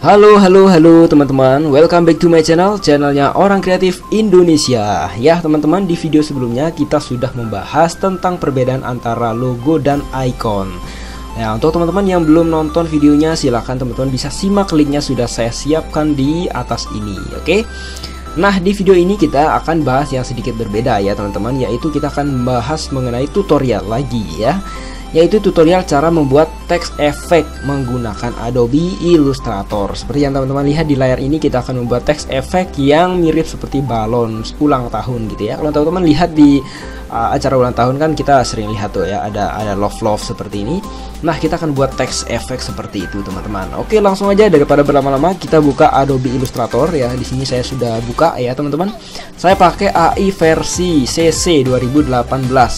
Halo teman-teman, welcome back to my channelnya Orang Kreatif Indonesia. Ya teman-teman, di video sebelumnya kita sudah membahas tentang perbedaan antara logo dan icon. Ya, untuk teman-teman yang belum nonton videonya, silahkan teman-teman bisa simak, linknya sudah saya siapkan di atas ini. Oke. Nah, di video ini kita akan bahas yang sedikit berbeda ya teman-teman, yaitu kita akan membahas mengenai tutorial lagi ya, yaitu tutorial cara membuat text effect menggunakan Adobe Illustrator. Seperti yang teman-teman lihat di layar ini, kita akan membuat text effect yang mirip seperti balon ulang tahun gitu ya. Kalau teman-teman lihat di acara ulang tahun kan kita sering lihat tuh ya, ada love seperti ini. Nah, kita akan buat text effect seperti itu teman-teman. Oke, langsung aja daripada berlama-lama kita buka Adobe Illustrator ya. Di sini saya sudah buka ya teman-teman. Saya pakai AI versi CC 2018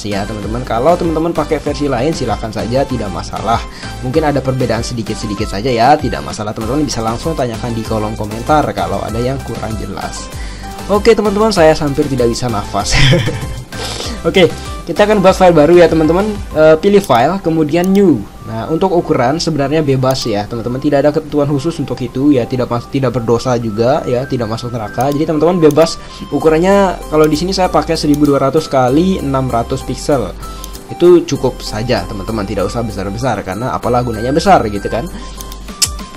ya teman-teman. Kalau teman-teman pakai versi lain silakan saja, tidak masalah. Mungkin ada perbedaan sedikit-sedikit saja ya, tidak masalah. Teman-teman bisa langsung tanyakan di kolom komentar kalau ada yang kurang jelas. Oke teman-teman, saya hampir tidak bisa nafas. Oke, kita akan buat file baru ya teman-teman. Pilih file, kemudian new. Nah, untuk ukuran sebenarnya bebas ya teman-teman, tidak ada ketentuan khusus untuk itu ya, tidak berdosa juga ya, tidak masuk neraka. Jadi teman-teman bebas ukurannya. Kalau di sini saya pakai 1200 kali 600 pixel. Itu cukup saja teman-teman, tidak usah besar-besar karena apalah gunanya besar gitu kan.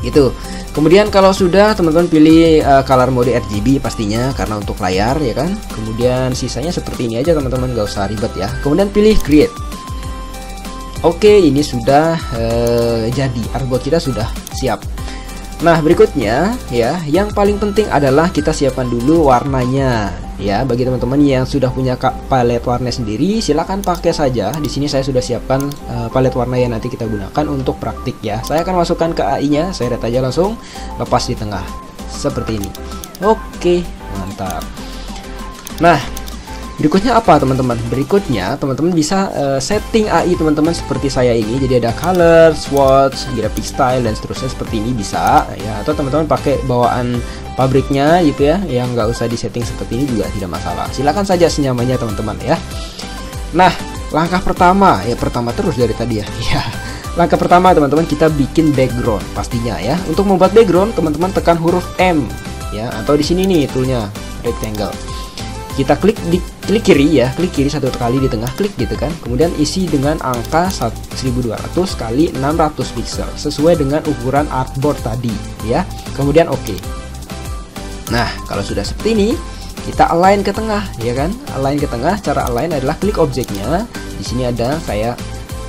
Gitu. Kemudian kalau sudah teman-teman pilih color mode RGB pastinya karena untuk layar ya kan. Kemudian sisanya seperti ini aja teman-teman, nggak usah ribet ya. Kemudian pilih create. Oke, ini sudah jadi, artboard kita sudah siap. Nah, berikutnya ya, yang paling penting adalah kita siapkan dulu warnanya ya. Bagi teman-teman yang sudah punya palet warna sendiri, silakan pakai saja. Di sini saya sudah siapkan palet warna yang nanti kita gunakan untuk praktik ya. Saya akan masukkan ke AI-nya, saya lihat aja langsung, lepas di tengah seperti ini. Oke, mantap. Nah, berikutnya apa teman-teman? Berikutnya teman-teman bisa setting AI teman-teman seperti saya ini. Jadi ada color, swatch, graphic style dan seterusnya seperti ini bisa ya. Atau teman-teman pakai bawaan pabriknya gitu ya, yang nggak usah disetting seperti ini juga tidak masalah. Silakan saja senyamannya teman-teman ya. Nah, langkah pertama ya, pertama terus dari tadi ya. Ya. Langkah pertama teman-teman, kita bikin background pastinya ya. Untuk membuat background teman-teman tekan huruf M ya, atau di sini nih toolnya rectangle. Kita klik kiri ya, klik kiri satu kali di tengah, klik gitu kan. Kemudian isi dengan angka 1200 kali 600 pixel sesuai dengan ukuran artboard tadi ya. Kemudian oke. Nah, kalau sudah seperti ini, kita align ke tengah ya kan. Align ke tengah, cara align adalah klik objeknya. Di sini ada saya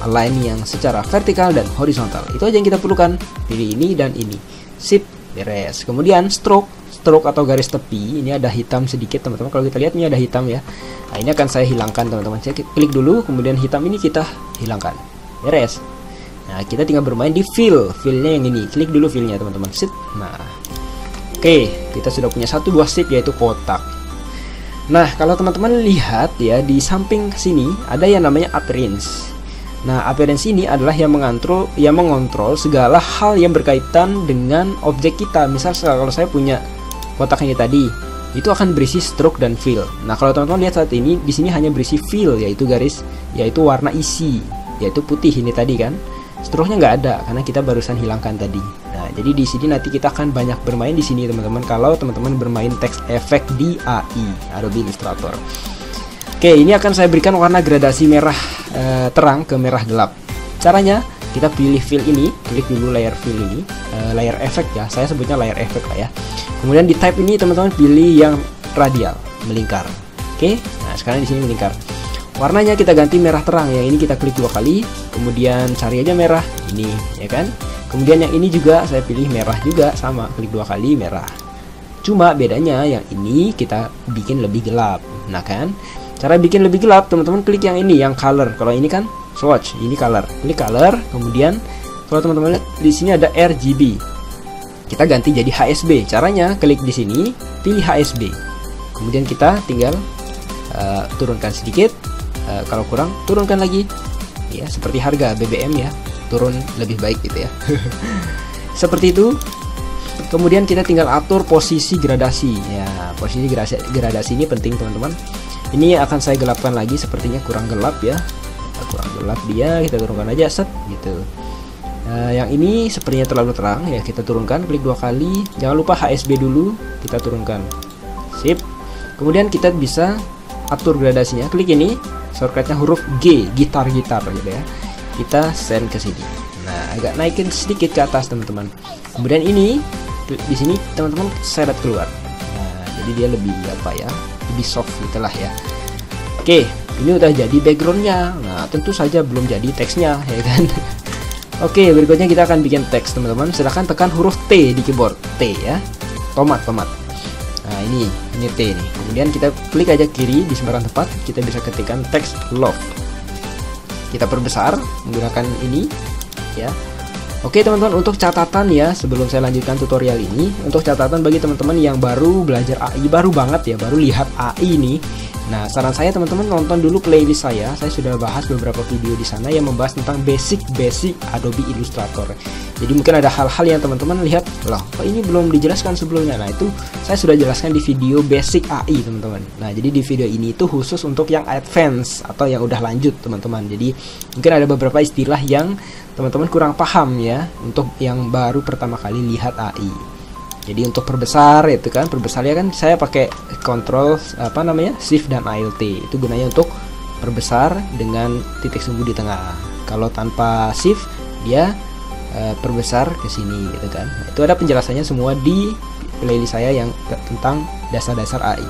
align yang secara vertikal dan horizontal. Itu aja yang kita perlukan. Pilih ini dan ini. Sip, beres. Kemudian stroke atau garis tepi, ini ada hitam sedikit teman-teman. Kalau kita lihat ini ada hitam ya. Nah, ini akan saya hilangkan teman-teman. Saya klik dulu, kemudian hitam ini kita hilangkan. Beres. Nah, kita tinggal bermain di fill-nya yang ini. Klik dulu fill-nya teman-teman. Sit. Nah, oke, kita sudah punya satu buah shape yaitu kotak. Nah, kalau teman-teman lihat ya, di samping sini ada yang namanya appearance. Nah, appearance ini adalah yang mengontrol segala hal yang berkaitan dengan objek kita. Misal kalau saya punya kotak ini tadi, itu akan berisi stroke dan fill. Nah, kalau teman-teman lihat saat ini, di sini hanya berisi fill, yaitu garis, yaitu warna isi, yaitu putih ini tadi kan. Stroke-nya nggak ada karena kita barusan hilangkan tadi. Nah, jadi di sini nanti kita akan banyak bermain di sini teman-teman. Kalau teman-teman bermain text effect di AI Adobe Illustrator. Oke, ini akan saya berikan warna gradasi merah terang ke merah gelap. Caranya, kita pilih fill ini, klik dulu layer fill ini, layer effect ya. Saya sebutnya layer effect lah ya. Kemudian di type ini teman-teman pilih yang radial, melingkar. Oke, nah sekarang di sini melingkar. Warnanya kita ganti merah terang ya. Ini kita klik 2 kali, kemudian cari aja merah ini ya kan. Kemudian yang ini juga saya pilih merah juga, sama, klik 2 kali merah. Cuma bedanya yang ini kita bikin lebih gelap. Nah kan, cara bikin lebih gelap teman-teman klik yang ini, yang color. Kalau ini kan swatch, ini color. Klik color, kemudian kalau teman-teman lihat di sini ada RGB. Kita ganti jadi HSB. Caranya klik di sini, pilih HSB. Kemudian kita tinggal turunkan sedikit. Kalau kurang, turunkan lagi. Ya, seperti harga BBM ya, turun lebih baik gitu ya. Seperti itu. Kemudian kita tinggal atur posisi gradasi. Ya, posisi gradasi ini penting teman-teman. Ini akan saya gelapkan lagi, sepertinya kurang gelap ya. Kurang gelap dia, kita turunkan aja set gitu. Yang ini sepertinya terlalu terang ya, kita turunkan, klik 2 kali. Jangan lupa HSB dulu kita turunkan. Sip. Kemudian kita bisa atur gradasinya, klik ini, shortcutnya huruf G, gitar gitu ya. Kita send ke sini. Nah, agak naikin sedikit ke atas teman-teman. Kemudian ini di sini teman-teman seret keluar. Nah, jadi dia lebih apa ya? Lebih soft gitulah ya. Oke, ini udah jadi backgroundnya. Nah, tentu saja belum jadi teksnya ya kan. Oke, berikutnya kita akan bikin teks teman-teman. Silahkan tekan huruf T di keyboard, T ya, tomat. Nah ini T nih. Kemudian kita klik aja kiri di sembarang tempat, kita bisa ketikkan teks love. Kita perbesar menggunakan ini ya. Oke teman-teman, untuk catatan ya, sebelum saya lanjutkan tutorial ini, untuk catatan bagi teman-teman yang baru belajar AI, baru banget ya, baru lihat AI ini. Nah, saran saya teman-teman nonton dulu playlist saya sudah bahas beberapa video di sana yang membahas tentang basic Adobe Illustrator. Jadi mungkin ada hal-hal yang teman-teman lihat, loh, kok ini belum dijelaskan sebelumnya. Nah, itu saya sudah jelaskan di video basic AI teman-teman. Nah, jadi di video ini itu khusus untuk yang advance atau yang udah lanjut teman-teman. Jadi mungkin ada beberapa istilah yang teman-teman kurang paham ya, untuk yang baru pertama kali lihat AI. Jadi untuk perbesar itu kan, perbesarnya kan saya pakai kontrol Shift dan Alt. Itu gunanya untuk perbesar dengan titik sumbu di tengah. Kalau tanpa Shift dia perbesar ke sini gitu kan. Nah, itu ada penjelasannya semua di playlist saya yang tentang dasar-dasar AI.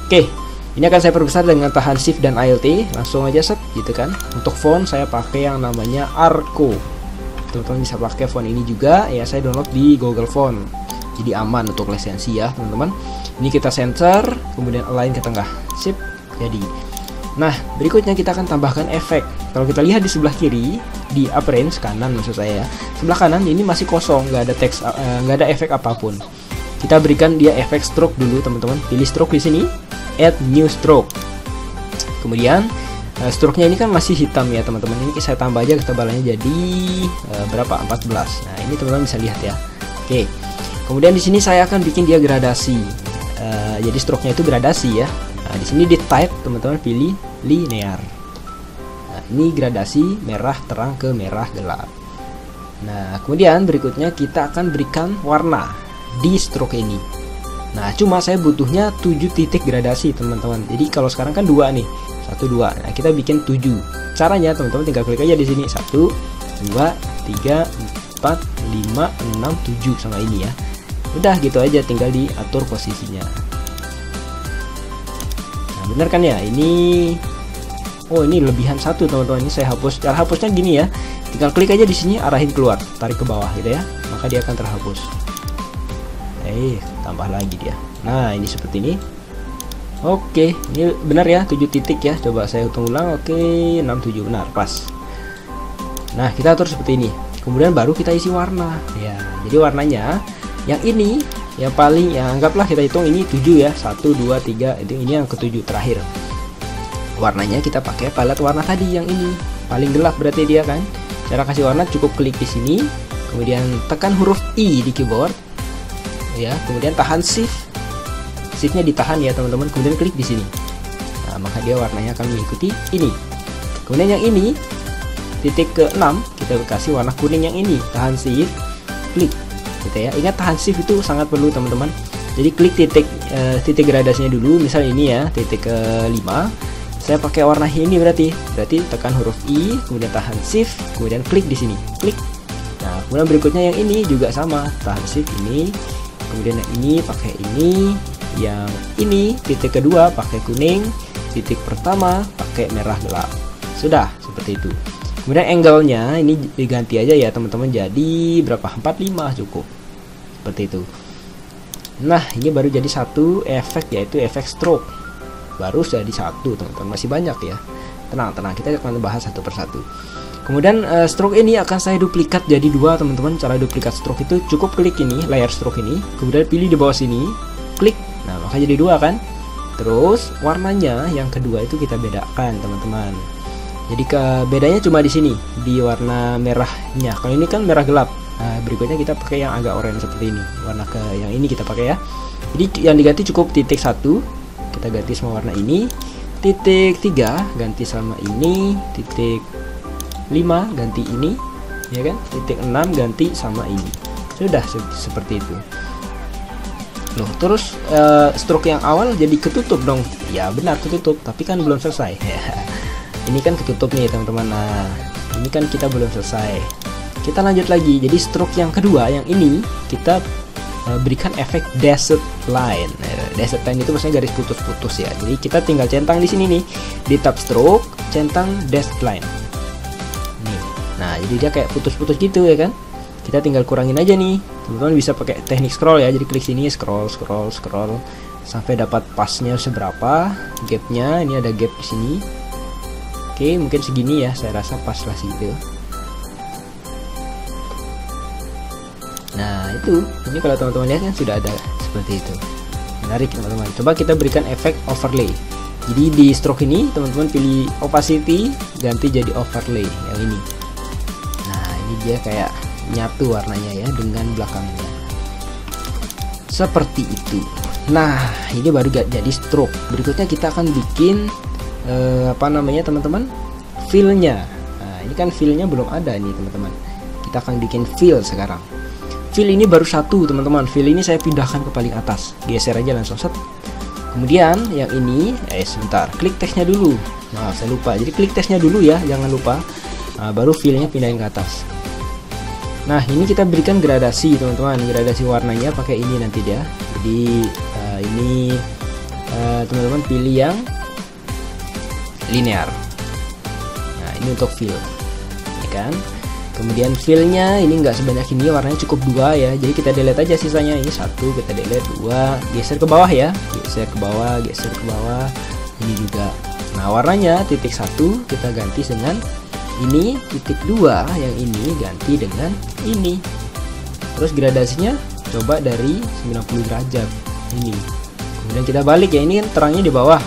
Oke, ini akan saya perbesar dengan tahan Shift dan Alt. Langsung aja set gitu kan. Untuk font saya pakai yang namanya Arco. Teman-teman bisa pakai font ini juga ya, saya download di Google Font. Jadi aman untuk lisensi ya teman-teman. Ini kita center, kemudian align ke tengah. Sip, jadi. Nah, berikutnya kita akan tambahkan efek. Kalau kita lihat di sebelah kiri, di appearance kanan maksud saya ya, sebelah kanan ini masih kosong, nggak ada teks, nggak ada efek apapun. Kita berikan dia efek stroke dulu teman-teman. Pilih stroke di sini, add new stroke. Kemudian stroke-nya ini kan masih hitam ya teman-teman. Ini saya tambah aja ketebalannya jadi berapa? 14. Nah, ini teman-teman bisa lihat ya. Oke. Kemudian di sini saya akan bikin dia gradasi. Jadi stroke-nya itu gradasi ya. Nah, di sini di type teman-teman pilih linear. Nah, ini gradasi merah terang ke merah gelap. Nah, kemudian berikutnya kita akan berikan warna di stroke ini. Nah, cuma saya butuhnya 7 titik gradasi teman-teman. Jadi kalau sekarang kan 2 nih. 1 2. Nah, kita bikin 7. Caranya teman-teman tinggal klik aja di sini. 1 2 3 4 5 6 7 sama ini ya. Udah gitu aja, tinggal diatur posisinya. Nah, bener kan ya? Ini ini lebihan 1 teman-teman. Ini saya hapus. Cara hapusnya gini ya. Tinggal klik aja di sini, arahin keluar, tarik ke bawah gitu ya. Maka dia akan terhapus. Tambah lagi dia. Nah, ini seperti ini. Oke, ini benar ya, 7 titik ya. Coba saya hitung ulang. Oke, 6 7 benar, pas. Nah, kita atur seperti ini. Kemudian baru kita isi warna. Ya, jadi warnanya yang ini yang paling, ya anggaplah kita hitung ini 7 ya, 1 2 3, ini yang ke-7 terakhir. Warnanya kita pakai palet warna tadi yang ini, paling gelap berarti dia kan. Cara kasih warna cukup klik di sini, kemudian tekan huruf I di keyboard ya, kemudian tahan shiftnya ditahan ya teman-teman, kemudian klik di sini. Nah, maka dia warnanya akan mengikuti ini. Kemudian yang ini titik ke-6 kita kasih warna kuning yang ini, tahan shift, klik gitu ya. Ingat tahan shift itu sangat perlu teman-teman. Jadi klik titik gradasinya dulu, misal ini ya, titik ke-5. Saya pakai warna ini berarti tekan huruf I, kemudian tahan shift, kemudian klik di sini, klik. Nah, kemudian berikutnya yang ini juga sama, tahan shift ini, kemudian yang ini pakai ini, yang ini titik kedua pakai kuning, titik pertama pakai merah gelap. Sudah seperti itu. Kemudian angle-nya ini diganti aja ya teman-teman, jadi berapa? 45 cukup. Seperti itu. Nah, ini baru jadi satu efek, yaitu efek stroke. Baru jadi satu teman-teman, masih banyak ya. Tenang, kita akan bahas satu persatu. Kemudian stroke ini akan saya duplikat jadi 2 teman-teman. Cara duplikat stroke itu cukup klik ini, layer stroke ini, kemudian pilih di bawah sini, klik. Nah, maka jadi 2 kan. Terus warnanya yang kedua itu kita bedakan teman-teman. Jadi bedanya cuma di sini, di warna merahnya. Kalau ini kan merah gelap. Nah, berikutnya kita pakai yang agak oranye seperti ini. Warna yang ini kita pakai ya. Jadi yang diganti cukup titik 1, kita ganti semua warna ini. Titik 3 ganti sama ini. Titik 5 ganti ini. ya kan, titik 6 ganti sama ini, sudah seperti itu. Loh, terus stroke yang awal jadi ketutup dong. Ya benar, ketutup, tapi kan belum selesai. Ini kan ketutup nih teman-teman. Nah, ini kan kita belum selesai. Kita lanjut lagi. Jadi stroke yang kedua, yang ini kita berikan efek dashed line. Dashed line itu maksudnya garis putus-putus ya. Jadi kita tinggal centang di sini nih, di tab stroke, centang dashed line. Nih. Nah, jadi dia kayak putus-putus gitu ya kan. Kita tinggal kurangin aja nih. Teman-teman bisa pakai teknik scroll ya. Jadi klik sini, scroll sampai dapat pasnya seberapa, gapnya. Ini ada gap di sini. Oke, mungkin segini ya. Saya rasa pas lah segitu. Nah, itu. Ini kalau teman-teman lihat kan sudah ada seperti itu. Menarik teman-teman. Coba kita berikan efek overlay. Jadi di stroke ini teman-teman pilih opacity, ganti jadi overlay yang ini. Nah, ini dia kayak nyatu warnanya ya dengan belakangnya, seperti itu. Nah, ini baru jadi stroke. Berikutnya kita akan bikin apa namanya teman-teman, fillnya. Nah, ini kan fillnya belum ada nih teman-teman. Kita akan bikin fill sekarang. Fill ini baru satu teman-teman. Fill ini saya pindahkan ke paling atas, geser aja langsung set. Kemudian yang ini, sebentar, klik teksnya dulu. Nah, saya lupa. Jadi klik teksnya dulu ya, jangan lupa. Nah, baru fillnya pindahin ke atas. Nah, ini kita berikan gradasi teman-teman, gradasi warnanya pakai ini nanti dia. Jadi ini teman-teman pilih yang linear. Nah, ini untuk fill, ya kan. Kemudian fillnya ini nggak sebanyak ini, warnanya cukup 2 ya. Jadi kita delete aja sisanya. Ini 1 kita delete, 2 geser ke bawah ya, geser ke bawah, geser ke bawah. Ini juga. Nah, warnanya titik 1 kita ganti dengan ini, titik 2 yang ini ganti dengan ini. Terus gradasinya coba dari 90 derajat ini. Kemudian kita balik ya, ini kan terangnya di bawah,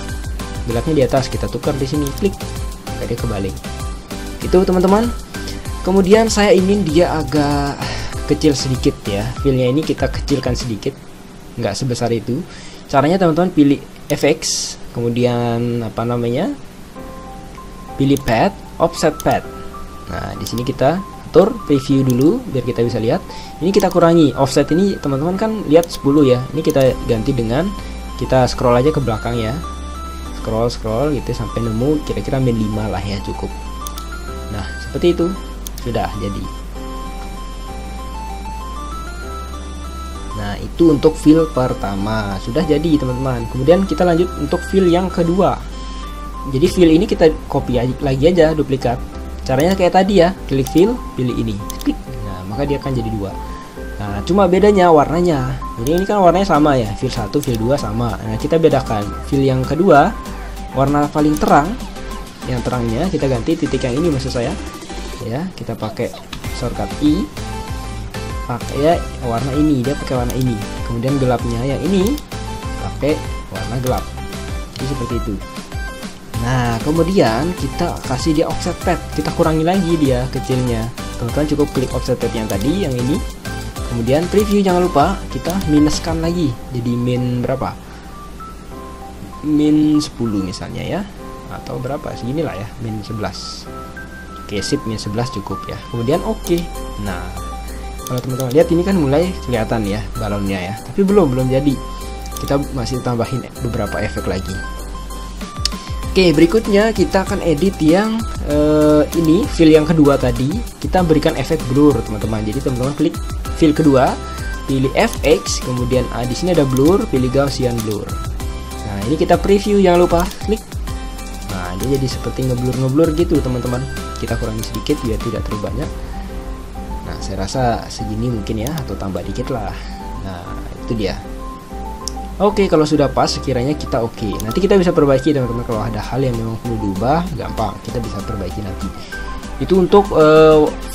gelapnya di atas. Kita tukar di sini, klik, dia kebalik. Itu teman-teman. Kemudian saya ingin dia agak kecil sedikit ya. Fillnya ini kita kecilkan sedikit, nggak sebesar itu. Caranya teman-teman pilih FX, kemudian apa namanya, pilih pad, offset pad. Nah, di sini kita atur preview dulu biar kita bisa lihat. Ini kita kurangi offset ini teman-teman, kan lihat 10 ya. Ini kita ganti dengan kita scroll aja ke belakang ya. Scroll gitu sampai nemu kira-kira min 5 lah ya, cukup. Nah, seperti itu. Sudah jadi. Nah, itu untuk fill pertama. Sudah jadi teman-teman. Kemudian kita lanjut untuk fill yang kedua. Jadi fill ini kita copy lagi aja, duplikat. Caranya kayak tadi ya, klik fill, pilih ini, klik. Nah, maka dia akan jadi 2. Nah, cuma bedanya warnanya. Jadi ini kan warnanya sama ya, fill 1, fill 2 sama. Nah, kita bedakan. Fill yang kedua warna paling terang, yang terangnya kita ganti titik yang ini maksud saya. Ya, kita pakai shortcut I, pakai ya warna ini, dia pakai warna ini. Kemudian gelapnya yang ini pakai warna gelap. Jadi seperti itu. Nah, kemudian kita kasih dia offset pad, kita kurangi lagi dia kecilnya. Teman-teman cukup klik offset pad yang tadi, yang ini. Kemudian preview, jangan lupa kita minuskan lagi. Jadi min berapa? Min 10 misalnya ya. Atau berapa? Seginilah ya, min 11. Oke, sip, min 11 cukup ya. Kemudian oke. Nah, kalau teman-teman lihat ini kan mulai kelihatan ya balonnya ya. Tapi belum jadi. Kita masih tambahin beberapa efek lagi. Oke, berikutnya kita akan edit yang ini, fill yang kedua tadi. Kita berikan efek blur teman-teman. Jadi teman-teman klik fill kedua, pilih FX, kemudian di sini ada blur, pilih Gaussian blur. Nah, ini kita preview, jangan lupa klik. Nah, dia jadi seperti ngeblur gitu teman-teman. Kita kurangi sedikit biar tidak terlalu banyak. Nah, saya rasa segini mungkin ya, atau tambah dikit lah. Nah, itu dia. Oke, kalau sudah pas sekiranya kita oke. Nanti kita bisa perbaiki teman-teman. Kalau ada hal yang memang perlu diubah, gampang, kita bisa perbaiki nanti. Itu untuk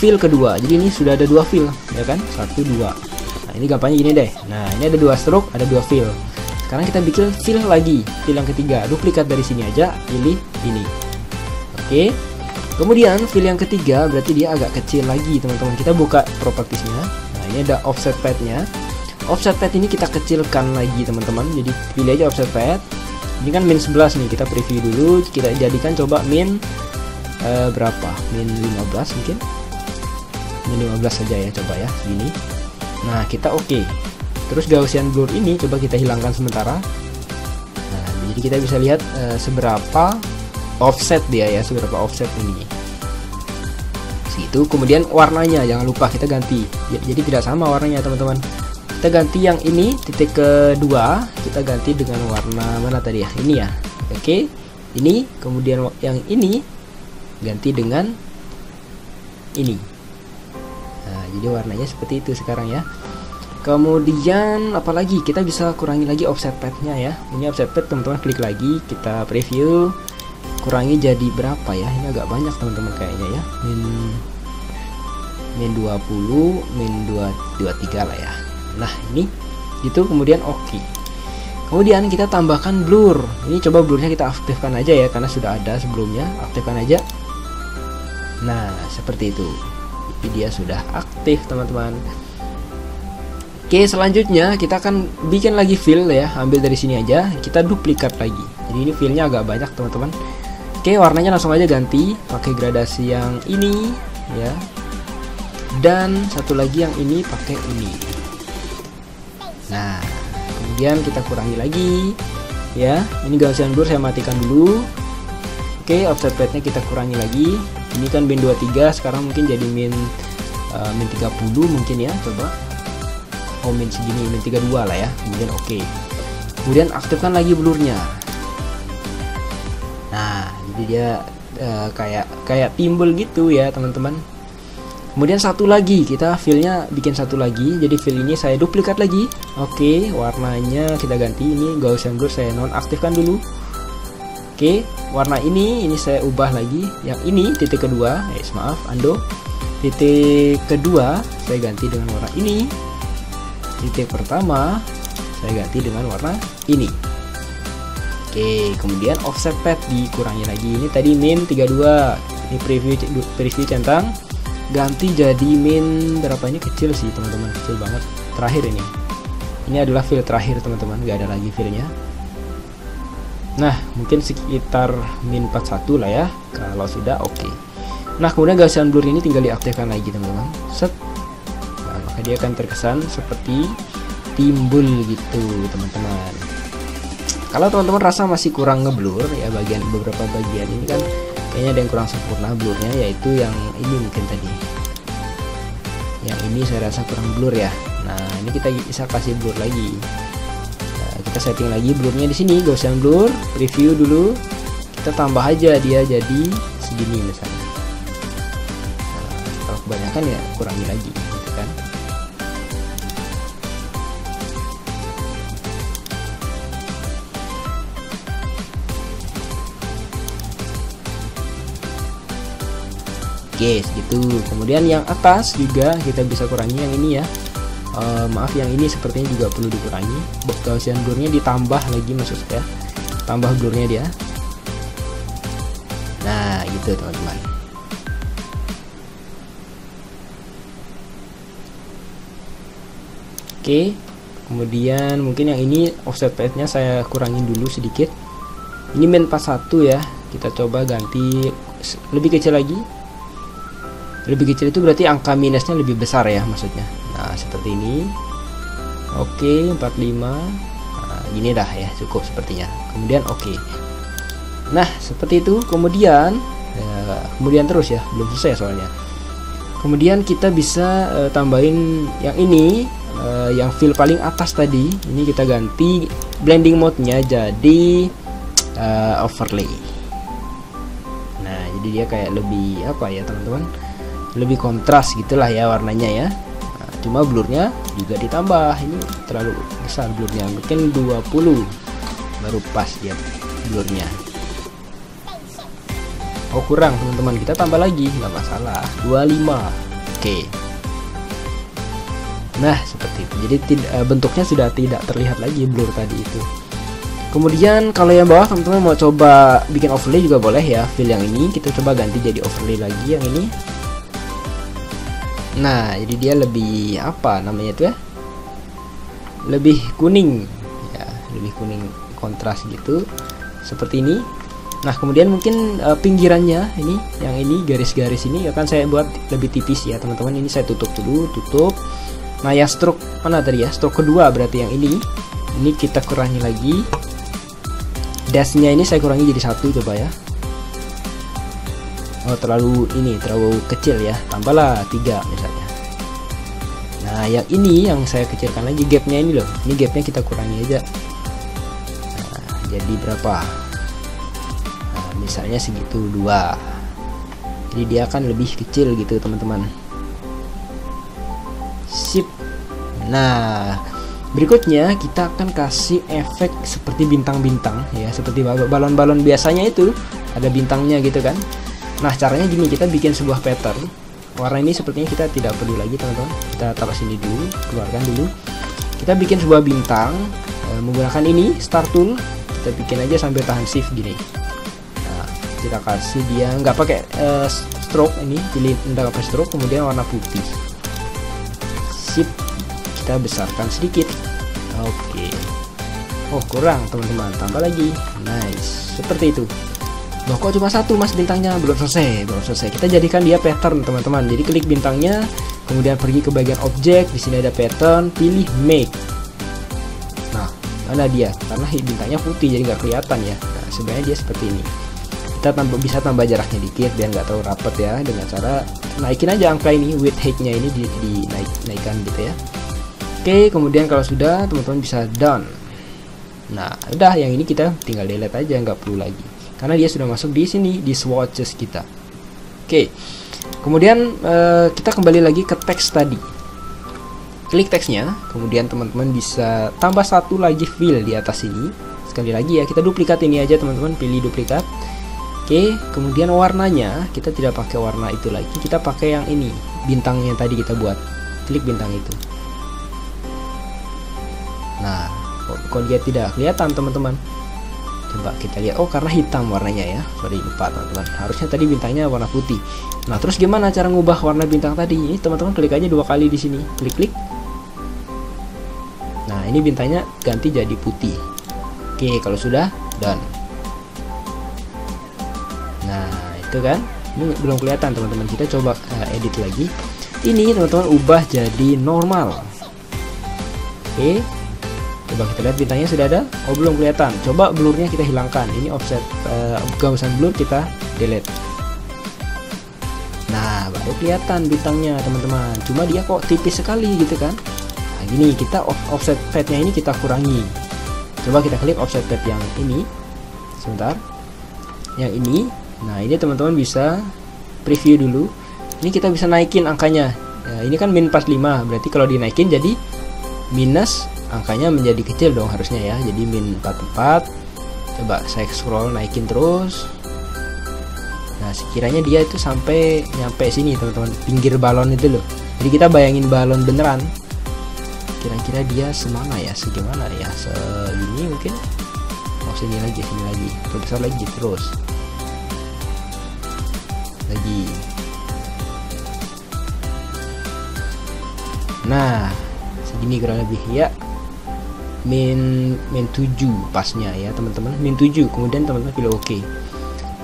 fill kedua. Jadi ini sudah ada 2 fill ya kan, 1, 2. Nah, ini gampangnya gini deh. Nah, ini ada 2 stroke, ada 2 fill. Sekarang kita bikin fill lagi, fill yang ketiga. Duplikat dari sini aja, pilih ini. Oke. Kemudian fill yang ketiga berarti dia agak kecil lagi teman-teman. Kita buka propertiesnya. Nah, ini ada offset padnya. Offset pad ini kita kecilkan lagi teman-teman. Jadi pilih aja offset pad. Ini kan min 11 nih, kita preview dulu. Kita jadikan coba min berapa? Min 15 mungkin. min 15 saja ya, coba ya segini. Nah kita oke. Terus Gaussian blur ini coba kita hilangkan sementara. Nah jadi kita bisa lihat seberapa offset dia ya, seberapa offset ini segitu. Kemudian warnanya jangan lupa kita ganti ya, jadi tidak sama warnanya teman-teman. Kita ganti yang ini titik kedua, kita ganti dengan warna mana tadi ya, ini ya. Oke, ini. Kemudian yang ini ganti dengan ini. Nah jadi warnanya seperti itu sekarang ya. Kemudian apalagi kita bisa kurangi lagi offset padnya ya. Ini offset pad teman-teman, klik lagi, kita preview, kurangi jadi berapa ya, ini agak banyak teman-teman kayaknya ya, min 20, min 23 lah ya. Nah ini itu. Kemudian oke. Kemudian kita tambahkan blur. Ini coba blurnya kita aktifkan aja ya, karena sudah ada sebelumnya, aktifkan aja. Nah seperti itu, jadi dia sudah aktif teman-teman. Oke, selanjutnya kita akan bikin lagi fill ya, ambil dari sini aja, kita duplikat lagi. Jadi ini fillnya agak banyak teman-teman. Oke, warnanya langsung aja ganti pakai gradasi yang ini ya, dan satu lagi yang ini pakai ini. Nah kemudian kita kurangi lagi ya. Ini Gaussian blur saya matikan dulu. Oke, offset padnya kita kurangi lagi. Ini kan min 23, sekarang mungkin jadi min 30 mungkin ya, coba. Oh min segini, min 32 lah ya. Kemudian oke. Kemudian aktifkan lagi blurnya. Nah jadi dia kayak timbul gitu ya teman-teman. Kemudian satu lagi, kita fillnya bikin satu lagi. Jadi fill ini saya duplikat lagi. Oke, warnanya kita ganti. Ini Gaussian blur saya nonaktifkan dulu. Oke, warna ini saya ubah lagi. Yang ini titik kedua, maaf, undo. Titik kedua saya ganti dengan warna ini. Titik pertama saya ganti dengan warna ini. Oke, kemudian offset pad dikurangi lagi. Ini tadi min 32. Ini preview centang. Ganti jadi min berapa, ini kecil sih teman-teman, kecil banget. Terakhir ini adalah fill terakhir teman-teman, nggak ada lagi fillnya. Nah mungkin sekitar min 41 lah ya kalau sudah oke. Nah kemudian Gaussian blur ini tinggal diaktifkan lagi teman-teman, set. Nah, maka dia akan terkesan seperti timbul gitu teman-teman. Kalau teman-teman rasa masih kurang ngeblur ya, beberapa bagian ini kan kayaknya ada yang kurang sempurna blurnya, yaitu yang ini mungkin tadi. Yang ini saya rasa kurang blur ya. Nah ini kita bisa kasih blur lagi. Nah, kita setting lagi blurnya di sini, Gaussian blur, preview dulu. Kita tambah aja dia jadi segini misalnya. Nah, kalau kebanyakan ya kurangi lagi, gitu kan. Oke, segitu. Kemudian yang atas juga kita bisa kurangi yang ini ya. Maaf, yang ini sepertinya juga perlu dikurangi. Gaussian blurnya ditambah lagi, maksud saya. Tambah blurnya dia. Nah, gitu teman-teman. Oke. Kemudian mungkin yang ini offset padnya saya kurangin dulu sedikit. Ini min 41 ya. Kita coba ganti lebih kecil lagi. Lebih kecil itu berarti angka minusnya lebih besar ya maksudnya. Nah seperti ini. Oke, 45. Nah, ini dah ya, cukup sepertinya. Kemudian oke. Nah seperti itu. Kemudian kemudian terus ya, belum selesai soalnya. Kemudian kita bisa tambahin yang ini, yang fill paling atas tadi. Ini kita ganti blending mode-nya jadi overlay. Nah jadi dia kayak lebih apa ya teman-teman, lebih kontras gitulah ya warnanya ya. Nah, cuma blurnya juga ditambah, ini terlalu besar blurnya, mungkin 20 baru pas dia blurnya. Oh kurang teman-teman, kita tambah lagi nggak masalah, 25. Oke. Nah seperti itu, jadi bentuknya sudah tidak terlihat lagi blur tadi itu. Kemudian kalau yang bawah teman-teman mau coba bikin overlay juga boleh ya. Fill yang ini kita coba ganti jadi overlay lagi yang ini. Nah jadi dia lebih apa namanya itu ya, lebih kuning ya, lebih kuning kontras gitu seperti ini. Nah kemudian mungkin pinggirannya ini, yang ini garis-garis ini akan saya buat lebih tipis ya teman-teman. Ini saya tutup dulu, tutup. Nah ya stroke mana tadi ya, stroke kedua berarti yang ini kita kurangi lagi. Dashnya ini saya kurangi jadi 1, coba ya. Oh terlalu kecil ya, tambahlah 3 misalnya. Nah yang ini yang saya kecilkan lagi, gapnya ini loh, ini gapnya kita kurangi aja. Nah, jadi berapa? Nah, misalnya segitu 2. Jadi dia akan lebih kecil gitu teman-teman. Sip. Nah berikutnya kita akan kasih efek seperti bintang-bintang ya, seperti balon-balon biasanya itu ada bintangnya gitu kan. Nah caranya gini, kita bikin sebuah pattern. Warna ini sepertinya kita tidak perlu lagi teman-teman, kita taruh sini dulu, keluarkan dulu. Kita bikin sebuah bintang menggunakan ini star tool. Kita bikin aja sambil tahan shift gini. Nah kita kasih dia nggak pakai stroke, ini pilih nggak pakai stroke, kemudian warna putih. Sip, kita besarkan sedikit. Oke. Oh kurang teman-teman, tambah lagi. Nice, seperti itu. Loh kok cuma 1 mas bintangnya? Belum selesai. Kita jadikan dia pattern teman-teman. Jadi klik bintangnya, kemudian pergi ke bagian objek. Di sini ada pattern, pilih make. Nah mana dia? Karena bintangnya putih jadi nggak kelihatan ya. Nah sebenarnya dia seperti ini. Kita bisa tambah jaraknya dikit biar nggak terlalu rapat ya, dengan cara naikin aja angka ini, width height-nya ini dinaikkan gitu ya. Oke, kemudian kalau sudah teman-teman bisa done. Nah udah, yang ini kita tinggal delete aja, nggak perlu lagi karena dia sudah masuk di sini di swatches kita. Oke, kemudian kita kembali lagi ke teks tadi. Klik teksnya, kemudian teman-teman bisa tambah 1 lagi fill di atas ini. Sekali lagi ya, kita duplikat ini aja teman-teman, pilih duplikat. Oke, kemudian warnanya kita tidak pakai warna itu lagi, kita pakai yang ini, bintang yang tadi kita buat. Klik bintang itu. Nah, kok dia tidak kelihatan teman-teman? Coba kita lihat, oh karena hitam warnanya ya. Sorry lupa teman-teman, harusnya tadi bintangnya warna putih. Nah terus gimana cara ngubah warna bintang tadi? Ini teman-teman klik aja 2 kali di sini, klik. Nah ini bintangnya ganti jadi putih. Oke, kalau sudah done. Nah itu kan, ini belum kelihatan teman-teman. Kita coba edit lagi. Ini teman-teman ubah jadi normal. Oke, coba kita lihat bintangnya sudah ada. Oh belum kelihatan. Coba blurnya kita hilangkan. Ini offset gaussan blur kita delete. Nah baru kelihatan bintangnya teman-teman. Cuma dia kok tipis sekali gitu kan. Nah gini, kita offset fade-nya ini kita kurangi. Coba kita klik offset fade yang ini. Sebentar. Yang ini. Nah ini teman-teman bisa preview dulu. Ini kita bisa naikin angkanya. Nah, ini kan min 45. Berarti kalau dinaikin jadi minus, angkanya menjadi kecil dong harusnya ya, jadi min 44. Coba saya scroll naikin terus. Nah sekiranya dia itu sampai nyampe sini teman-teman, pinggir balon itu loh. Jadi kita bayangin balon beneran, kira-kira dia semana ya, segimana ya, segini mungkin. Oh sini lagi, terbesar lagi, terus lagi. Nah segini kurang lebih ya, min 7 pasnya ya teman-teman, min 7. Kemudian teman-teman pilih OK.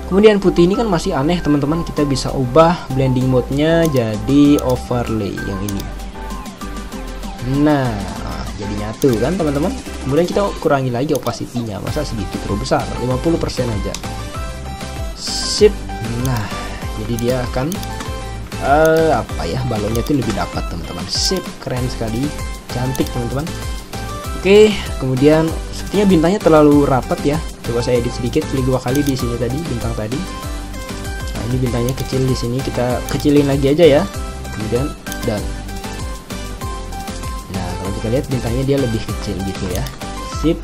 Kemudian putih ini kan masih aneh teman-teman, kita bisa ubah blending mode-nya jadi overlay yang ini. Nah jadi nyatu kan teman-teman. Kemudian kita kurangi lagi opacity-nya, masa segitu terlalu besar, 50% aja. Sip. Nah jadi dia akan apa ya, balonnya itu lebih dapat teman-teman. Sip, keren sekali, cantik teman-teman. Oke, kemudian sepertinya bintangnya terlalu rapat ya. Coba saya edit sedikit, klik 2 kali di sini tadi, bintang tadi. Nah ini bintangnya kecil di sini, kita kecilin lagi aja ya. Kemudian done. Nah kalau kita lihat bintangnya dia lebih kecil gitu ya. Sip.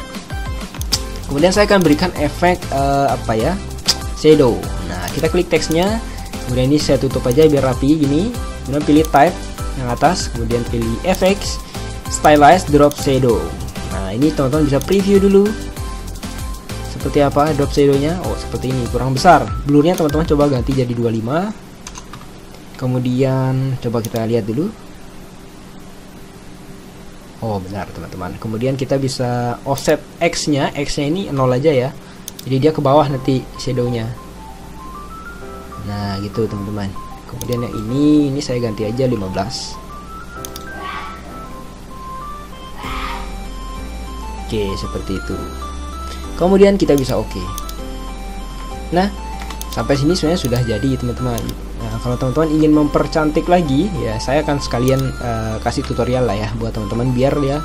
Kemudian saya akan berikan efek apa ya, shadow. Nah kita klik teksnya. Kemudian ini saya tutup aja biar rapi gini. Kemudian pilih type yang atas, kemudian pilih effects, stylize drop shadow. Nah ini teman-teman bisa preview dulu seperti apa drop shadow-nya. Oh seperti ini, kurang besar. Blurnya teman-teman coba ganti jadi 25. Kemudian coba kita lihat dulu. Oh benar teman-teman. Kemudian kita bisa offset X-nya ini 0 aja ya. jadi dia ke bawah nanti shadownya. Nah gitu teman-teman. Kemudian yang ini saya ganti aja 15. Oke, seperti itu. Kemudian kita bisa oke. Nah, sampai sini sebenarnya sudah jadi teman-teman. Nah, kalau teman-teman ingin mempercantik lagi, ya saya akan sekalian kasih tutorial lah ya buat teman-teman biar ya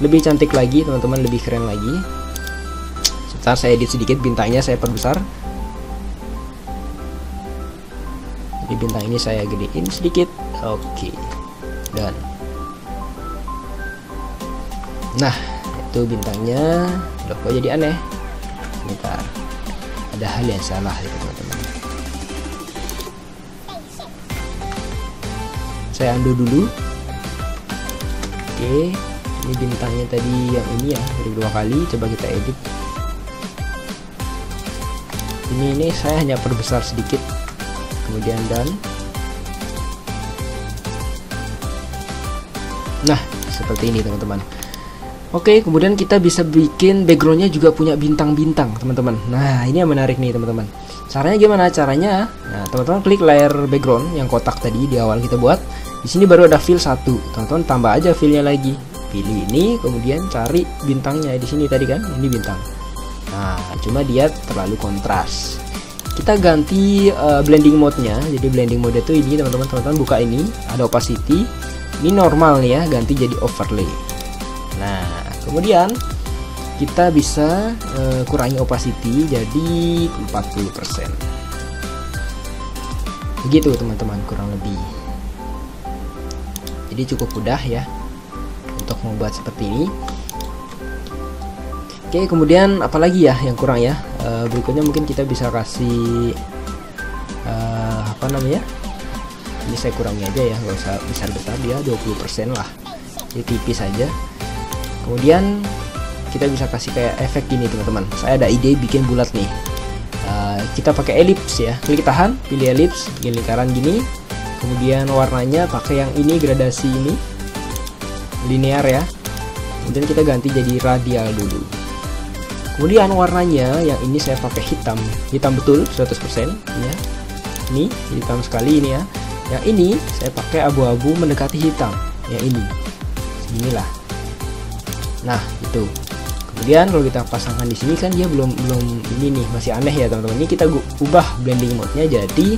lebih cantik lagi, teman-teman, lebih keren lagi. Sebentar, saya edit sedikit bintangnya, saya perbesar. Jadi bintang ini saya gedein sedikit. Oke. Dan nah, itu bintangnya. Loh, kok jadi aneh? Sebentar. Ada hal yang salah ya teman-teman. Saya undo dulu. Oke, ini bintangnya tadi yang ini ya, dari 2 kali. Coba kita edit. Ini saya hanya perbesar sedikit. Kemudian dan. Nah, seperti ini teman-teman. Oke, kemudian kita bisa bikin backgroundnya juga punya bintang-bintang teman-teman. Nah, ini yang menarik nih teman-teman. Caranya gimana? Caranya, nah teman-teman klik layar background yang kotak tadi di awal kita buat. Di sini baru ada fill 1. Teman-teman tambah aja fillnya lagi. Pilih ini, kemudian cari bintangnya di sini tadi kan, ini bintang. Nah, cuma dia terlalu kontras. Kita ganti blending mode-nya. Jadi blending mode itu ini teman-teman. Teman-teman buka ini, ada opacity. Ini normal nih ya, ganti jadi overlay. Nah, kemudian kita bisa kurangi opacity jadi 40%. Begitu teman-teman, kurang lebih. Jadi cukup mudah ya untuk membuat seperti ini. Oke, kemudian apalagi ya yang kurang ya? Berikutnya mungkin kita bisa kasih apa namanya? Ini saya kurangi aja ya, nggak usah besar-besar, dia 20% lah. Jadi tipis aja. Kemudian kita bisa kasih kayak efek gini teman-teman. Saya ada ide bikin bulat nih. Kita pakai ellipse ya. Klik tahan, pilih ellipse, bikin lingkaran gini. Kemudian warnanya pakai yang ini, gradasi ini, linear ya. Kemudian kita ganti jadi radial dulu. Kemudian warnanya yang ini saya pakai hitam, hitam betul 100% ya. Ini hitam sekali ini ya. Yang ini saya pakai abu-abu mendekati hitam. Yang ini, inilah. Nah itu. Kemudian kalau kita pasangkan di sini kan dia belum ini nih, masih aneh ya teman-teman. Ini kita ubah blending mode-nya jadi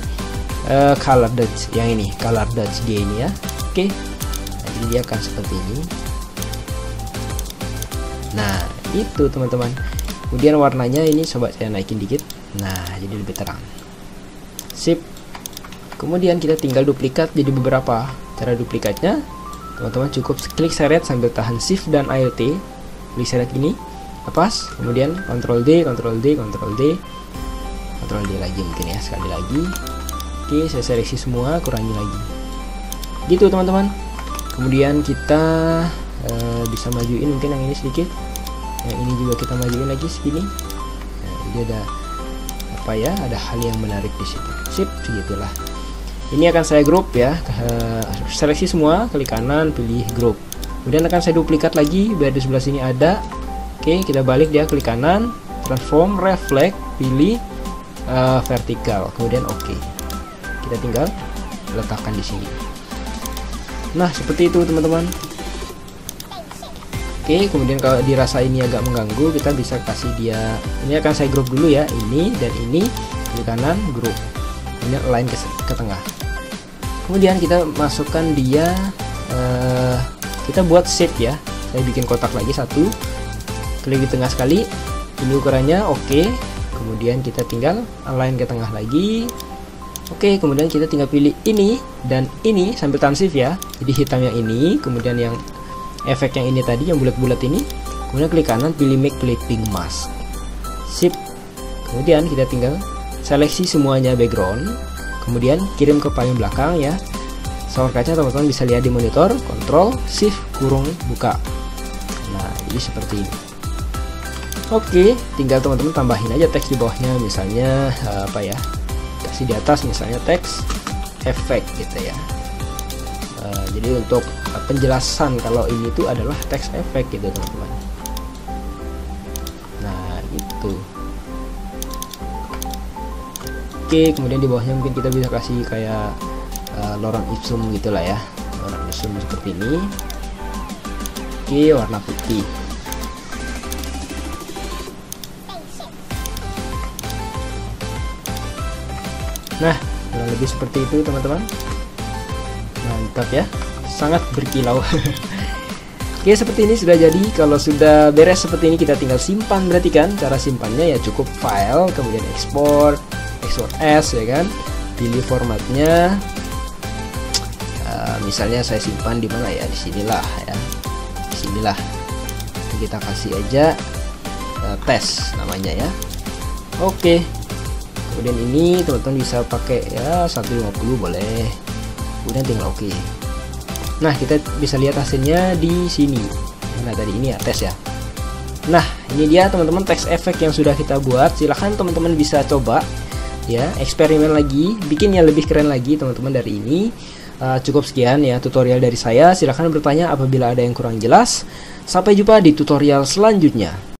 color dodge yang ini, color dodge G ini ya. Oke. Nah, jadi dia akan seperti ini. Nah itu teman-teman. Kemudian warnanya ini coba saya naikin dikit. Nah jadi lebih terang. Sip. Kemudian kita tinggal duplikat jadi beberapa. Cara duplikatnya teman-teman cukup klik seret sambil tahan shift dan ALT. Klik seret gini, lepas, kemudian Ctrl D, Ctrl D, Ctrl D, Ctrl D lagi mungkin ya, sekali lagi. Oke, saya seleksi semua, kurangi lagi. Gitu teman-teman. Kemudian kita bisa majuin mungkin yang ini sedikit. Yang ini juga kita majuin lagi segini. Nah, jadi ada apa ya? Ada hal yang menarik di situ. Sip, segitulah. Ini akan saya group ya, seleksi semua, klik kanan, pilih group. Kemudian akan saya duplikat lagi biar di sebelah sini ada. Oke, kita balik dia, klik kanan, transform, reflect, pilih vertikal, kemudian oke. Kita tinggal letakkan di sini. Nah, seperti itu teman-teman. Oke, kemudian kalau dirasa ini agak mengganggu, kita bisa kasih dia. Ini akan saya group dulu ya, ini dan ini, klik kanan, group. Ini align ke tengah. Kemudian kita masukkan dia, kita buat shape ya. Saya bikin kotak lagi satu, klik di tengah sekali, ini ukurannya oke. Kemudian kita tinggal align ke tengah lagi. Oke, kemudian kita tinggal pilih ini dan ini sambil tahan shift ya. Jadi hitam yang ini, kemudian yang efek yang ini tadi yang bulat-bulat ini. Kemudian klik kanan, pilih make clipping mask. Sip. Kemudian kita tinggal seleksi semuanya background, kemudian kirim ke paling belakang ya. Shortcutnya teman-teman bisa lihat di monitor, Ctrl Shift kurung buka. Nah, jadi seperti ini. Oke, tinggal teman-teman tambahin aja teks di bawahnya, misalnya apa ya? Kasih di atas misalnya teks efek gitu ya. Jadi untuk penjelasan kalau ini tuh adalah teks efek gitu teman-teman. Nah, gitu. Oke, kemudian di bawahnya mungkin kita bisa kasih kayak lorem ipsum gitulah ya, lorem ipsum seperti ini. Oke, warna putih. Nah, kurang lebih seperti itu teman-teman. Mantap ya, sangat berkilau. Oke, seperti ini sudah jadi. Kalau sudah beres seperti ini, kita tinggal simpan. Berarti kan cara simpannya ya cukup file, kemudian ekspor as ya kan. Pilih formatnya. Misalnya saya simpan di mana ya? Di sinilah ya. Di sinilah. Kita kasih aja tes namanya ya. Oke. Kemudian ini teman-teman bisa pakai ya 150 boleh. Kemudian tinggal oke. Nah, kita bisa lihat hasilnya di sini. Nah, tadi ini ya tes ya. Nah, ini dia teman-teman teks efek yang sudah kita buat. Silahkan teman-teman bisa coba ya, eksperimen lagi, bikin yang lebih keren lagi teman-teman dari ini. Cukup sekian ya tutorial dari saya. Silahkan bertanya apabila ada yang kurang jelas. Sampai jumpa di tutorial selanjutnya.